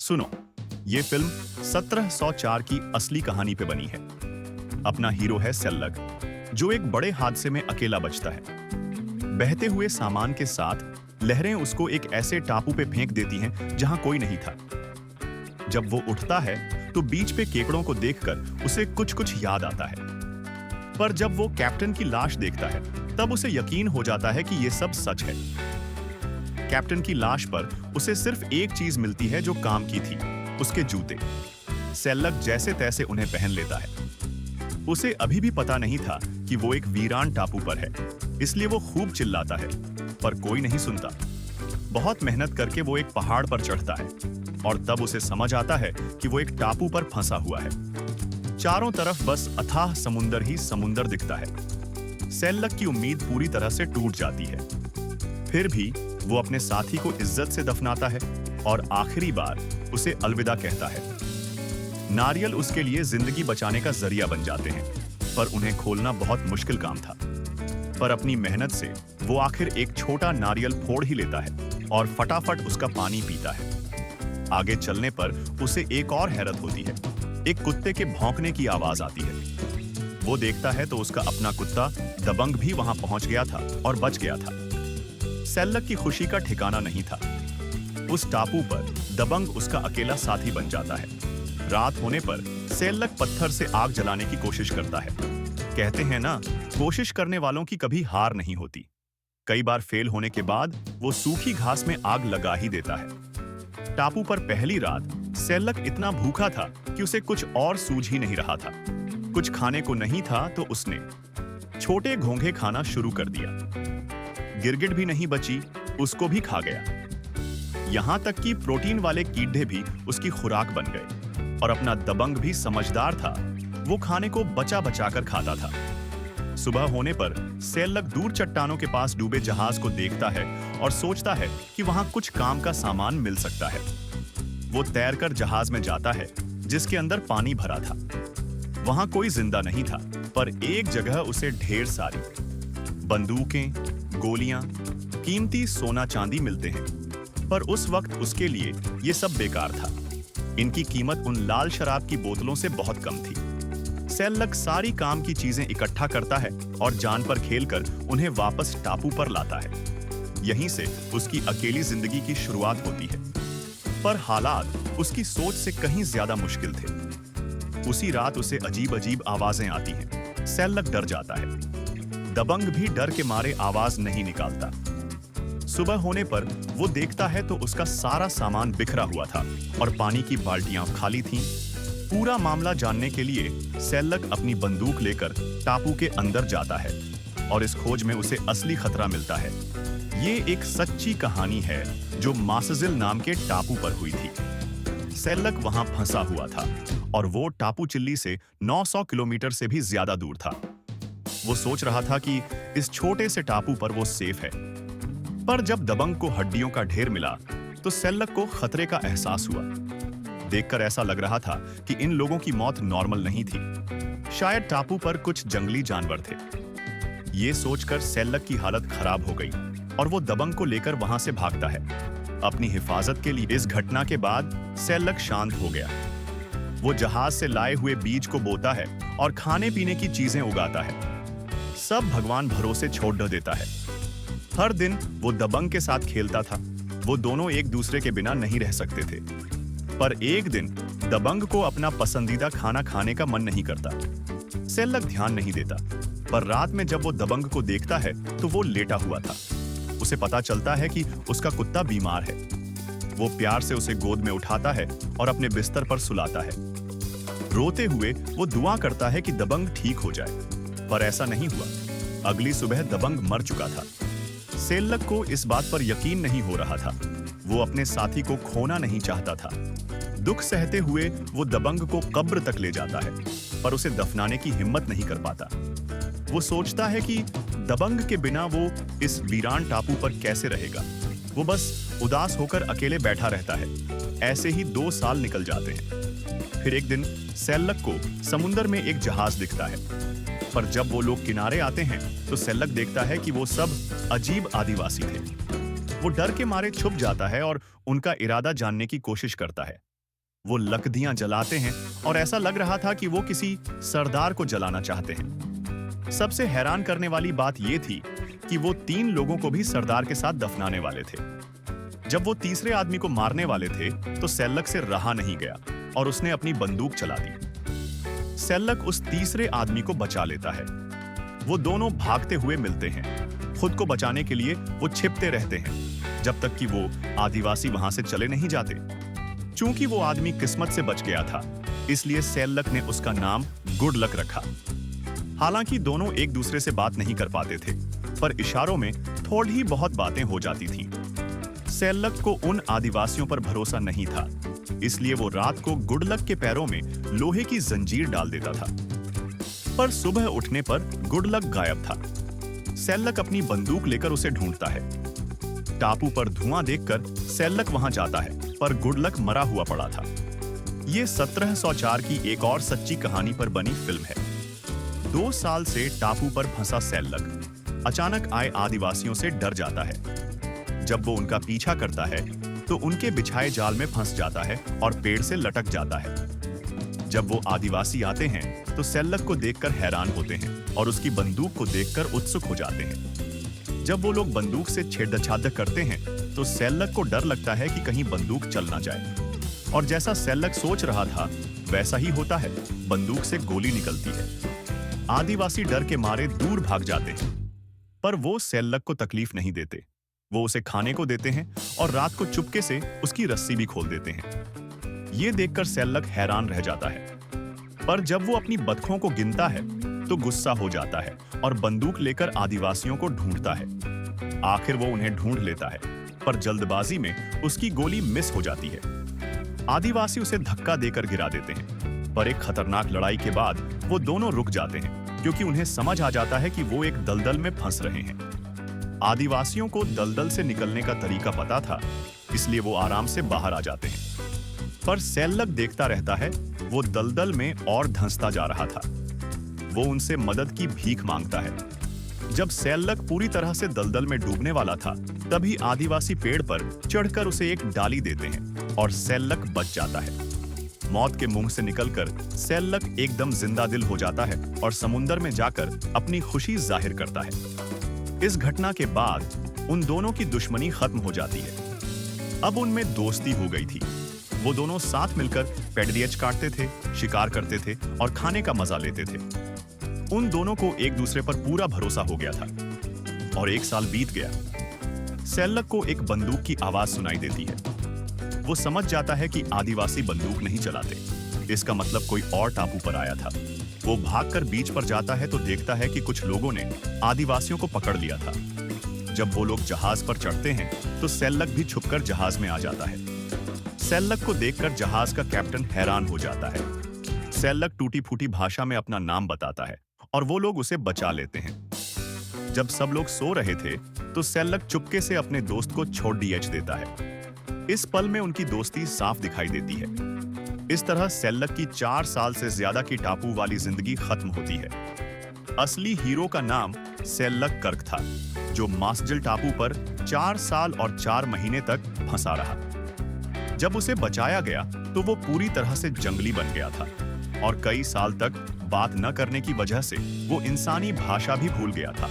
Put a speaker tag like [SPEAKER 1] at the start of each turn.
[SPEAKER 1] सुनो, ये फिल्म 1704 की असली कहानी पे बनी है। अपना हीरो है सेल्लग, जो एक बड़े हादसे में अकेला बचता है। बहते हुए सामान के साथ लहरें उसको एक ऐसे टापू पे फेंक देती हैं जहां कोई नहीं था। जब वो उठता है तो बीच पे केकड़ों को देखकर उसे कुछ कुछ याद आता है। पर जब वो कैप्टन की लाश देखता है तब उसे यकीन हो जाता है कि ये सब सच है। कैप्टन की लाश पर उसे सिर्फ एक चीज मिलती है जो काम की थी, उसके जूते। सेल्लग जैसे तैसे उन्हें पहन लेता है। उसे अभी भी पता नहीं था कि वो एक वीरान टापू पर है, इसलिए वो खूब चिल्लाता है, पर कोई नहीं सुनता। बहुत मेहनत करके वो एक पहाड़ पर चढ़ता है और तब उसे समझ आता है कि वो एक टापू पर फंसा हुआ है। चारों तरफ बस अथाह समुंदर ही समुंदर दिखता है। सेल्लग की उम्मीद पूरी तरह से टूट जाती है। फिर भी वो अपने साथी को इज्जत से दफनाता है और आखिरी बार उसे अलविदा कहता है। नारियल उसके लिए जिंदगी बचाने का जरिया बन जाते हैं, पर उन्हें खोलना बहुत मुश्किल काम था। पर अपनी मेहनत से वो आखिर एक छोटा नारियल फोड़ ही लेता है और फटाफट उसका पानी पीता है। आगे चलने पर उसे एक और हैरत होती है। एक कुत्ते के भौंकने की आवाज आती है। वो देखता है तो उसका अपना कुत्ता दबंग भी वहां पहुंच गया था और बच गया था। सेल्लग की खुशी का ठिकाना नहीं था। उस टापू पर दबंग उसका अकेला साथी बन जाता है। रात होने पर सेल्लग पत्थर से आग जलाने की कोशिश करता है। कहते हैं ना, कोशिश करने वालों की कभी हार नहीं होती। कई बार फेल होने के बाद वो सूखी घास में आग लगा ही देता है। टापू पर पहली रात सेल्लग इतना भूखा था कि उसे कुछ और सूझ ही नहीं रहा था। कुछ खाने को नहीं था तो उसने छोटे घोंघे खाना शुरू कर दिया। गिरगिट भी नहीं बची, उसको भी खा गया। यहां तक कि प्रोटीन वाले कीड़े भी उसकी खुराक बन गए। और अपना दबंग भी समझदार था, वो खाने को बचा बचा कर खाता था। सुबह होने पर सेल्लग दूर चट्टानों के पास डूबे जहाज को देखता है और सोचता है कि वहां कुछ काम का सामान मिल सकता है। वो तैरकर जहाज में जाता है जिसके अंदर पानी भरा था। वहां कोई जिंदा नहीं था, पर एक जगह उसे ढेर सारी बंदूकें, गोलियां, कीमती सोना चांदी मिलते हैं। पर उस वक्त उसके लिए ये सब बेकार था। इनकी कीमत उन लाल शराब की बोतलों से बहुत कम थी। सेल्लग सारी काम की चीजें इकट्ठा करता है और जान पर खेलकर उन्हें वापस टापू पर लाता है। यहीं से उसकी अकेली जिंदगी की शुरुआत होती है। पर हालात उसकी सोच से कहीं ज्यादा मुश्किल थे। उसी रात उसे अजीब अजीब आवाजें आती हैं। सेल्लग डर जाता है। दबंग भी डर के मारे आवाज नहीं निकालता। सुबह होने पर वो देखता है तो उसका सारा सामान बिखरा हुआ था और पानी की बाल्टियां खाली थीं। पूरा मामला जानने के लिए सेल्लग अपनी बंदूक लेकर टापू के अंदर जाता है और इस खोज में उसे असली खतरा मिलता है। ये एक सच्ची कहानी है जो मासजिल नाम के टापू पर हुई थी। सेल्लग वहां फंसा हुआ था और वो टापू चिल्ली से 900 किलोमीटर से भी ज्यादा दूर था। वो सोच रहा था कि इस छोटे से टापू पर वो सेफ है। पर जब दबंग को हड्डियों का ढेर मिला तो सेल्लग को खतरे का एहसास हुआ। देखकर ऐसा लग रहा था कि इन लोगों की मौत नॉर्मल नहीं थी। शायद टापू पर कुछ जंगली जानवर थे। ये सोचकर सेल्लग की हालत खराब हो गई और वो दबंग को लेकर वहां से भागता है। अपनी हिफाजत के लिए इस घटना के बाद सेल्लग शांत हो गया। वो जहाज से लाए हुए बीज को बोता है और खाने पीने की चीजें उगाता है। सब भगवान भरोसे छोड़ देता है। हर दिन वो दबंग के साथ खेलता था। वो दोनों एक दूसरे के बिना नहीं रह सकते थे। पर एक दिन दबंग को अपना पसंदीदा खाना खाने का मन नहीं करता। सेल्लग ध्यान नहीं देता, पर रात में जब वो दबंग को देखता है तो वो लेटा हुआ था। उसे पता चलता है कि उसका कुत्ता बीमार है। वो प्यार से उसे गोद में उठाता है और अपने बिस्तर पर सुलाता है। रोते हुए वो दुआ करता है कि दबंग ठीक हो जाए, पर ऐसा नहीं हुआ। अगली सुबह दबंग मर चुका था। सेल्लग को इस बात पर यकीन नहीं हो रहा था। वो अपने साथी को खोना नहीं चाहता था। दुख सहते हुए वो दबंग को कब्र तक ले जाता है, पर उसे दफनाने की हिम्मत नहीं कर पाता। वो सोचता है कि दबंग के बिना वो इस वीरान टापू पर कैसे रहेगा। वो बस उदास होकर अकेले बैठा रहता है। ऐसे ही 2 साल निकल जाते हैं। फिर एक दिन सेल्लग को समुंदर में एक जहाज दिखता है। पर जब वो लोग किनारे आते हैं तो सेल्लक देखता है कि वो सब अजीब आदिवासी थे। वो डर के मारे छुप जाता है और उनका इरादा जानने की कोशिश करता है। वो लकड़ियां जलाते हैं और ऐसा लग रहा था कि वो किसी सरदार को जलाना चाहते हैं। सबसे हैरान करने वाली बात यह थी कि वो 3 लोगों को भी सरदार के साथ दफनाने वाले थे। जब वो तीसरे आदमी को मारने वाले थे तो सेल्लक से रहा नहीं गया और उसने अपनी बंदूक चला दी। सेल्लक उस तीसरे आदमी को बचा लेता है। वो दोनों भागते हुए मिलते हैं। खुद को बचाने के लिए वो छिपते रहते हैं जब तक कि वो आदिवासी वहां से चले नहीं जाते। चूंकि वो आदमी किस्मत से बच गया था, इसलिए सेल्लक ने उसका नाम गुड लक रखा। हालांकि दोनों एक दूसरे से बात नहीं कर पाते थे, पर इशारों में थोड़ी बहुत बातें हो जाती थीं। सेल्लक को उन आदिवासियों पर भरोसा नहीं था, इसलिए वो रात को गुड लक के पैरों में लोहे की जंजीर डाल देता था। पर सुबह उठने पर गुड लक गायब था। सेल्लक अपनी बंदूक लेकर उसे ढूंढता है। टापू पर धुआं देखकर सेल्लक वहां जाता है, पर गुड लक मरा हुआ पड़ा था। ये 1704 की एक और सच्ची कहानी पर बनी फिल्म है। 2 साल से टापू पर फंसा सेल्लक अचानक आए आदिवासियों से डर जाता है। जब वो उनका पीछा करता है तो उनके बिछाए जाल में फंस जाता है और पेड़ से लटक जाता है। जब वो आदिवासी आते हैं तो सेल्लक को देखकर हैरान होते हैं और उसकी बंदूक को देखकर उत्सुक हो जाते हैं। जब वो लोग बंदूक से छेड़ करते हैं तो सेल्लक को डर लगता है कि कहीं बंदूक चल ना जाए, और जैसा सेल्लक सोच रहा था वैसा ही होता है। बंदूक से गोली निकलती है। आदिवासी डर के मारे दूर भाग जाते हैं, पर वो सेल्लक को तकलीफ नहीं देते। वो उसे खाने को देते हैं और रात को चुपके से उसकी रस्सी भी खोल देते हैं। ये देखकर सेल्लक हैरान रह जाता है, पर जब वो अपनी बतखों को गिनता है तो गुस्सा हो जाता है और बंदूक लेकर आदिवासियों को ढूंढता है। आखिर वो उन्हें ढूंढ लेता है, पर जल्दबाजी में उसकी गोली मिस हो जाती है। आदिवासी उसे धक्का देकर गिरा देते हैं, पर एक खतरनाक लड़ाई के बाद वो दोनों रुक जाते हैं, क्योंकि उन्हें समझ आ जाता है कि वो एक दलदल में फंस रहे हैं। आदिवासियों को दलदल से निकलने का तरीका पता था, इसलिए वो आराम से बाहर आ जाते हैं। पर सेल्लक देखता रहता है, वो दलदल में और धंसता जा रहा था। वो उनसे मदद की भीख मांगता है। जब सेल्लक पूरी तरह से दलदल में डूबने वाला था, तभी आदिवासी पेड़ पर चढ़कर उसे एक डाली देते हैं और सेल्लक बच जाता है। मौत के मुंह से निकलकर सेल्लक एकदम जिंदा दिल हो जाता है और समुंदर में जाकर अपनी खुशी जाहिर करता है। इस घटना के बाद उन दोनों की दुश्मनी खत्म हो जाती है। अब उनमें दोस्ती हो गई थी। वो दोनों साथ मिलकर पेडरियच काटते थे, शिकार करते थे और खाने का मजा लेते थे। उन दोनों को एक दूसरे पर पूरा भरोसा हो गया था और 1 साल बीत गया। सेल्लक को एक बंदूक की आवाज सुनाई देती है। वो समझ जाता है कि आदिवासी बंदूक नहीं चलाते। इसका मतलब कोई और टापू पर आया था। वो भागकर बीच पर जाता है तो देखता है कि कुछ लोगों ने आदिवासियों को पकड़ लिया था। जब वो लोग जहाज पर चढ़ते हैं तो सेल्लक भी छुपकर जहाज में आ जाता है। सेल्लक को देखकर जहाज का कैप्टन हैरान हो जाता है। सेल्लक टूटी फूटी भाषा में अपना नाम बताता है और वो लोग उसे बचा लेते हैं। जब सब लोग सो रहे थे तो सेल्लक चुपके से अपने दोस्त को छोड़ देता है। इस पल में उनकी दोस्ती साफ दिखाई देती है। इस तरह सेल्लक की 4 साल से ज्यादा की टापू वाली जिंदगी खत्म होती है। असली हीरो का नाम सेल्लक कर्क था, जो मास्जिल टापू पर 4 साल और 4 महीने तक फंसा रहा। जब उसे बचाया गया तो वो पूरी तरह से जंगली बन गया था और कई साल तक बात न करने की वजह से वो इंसानी भाषा भी भूल गया था।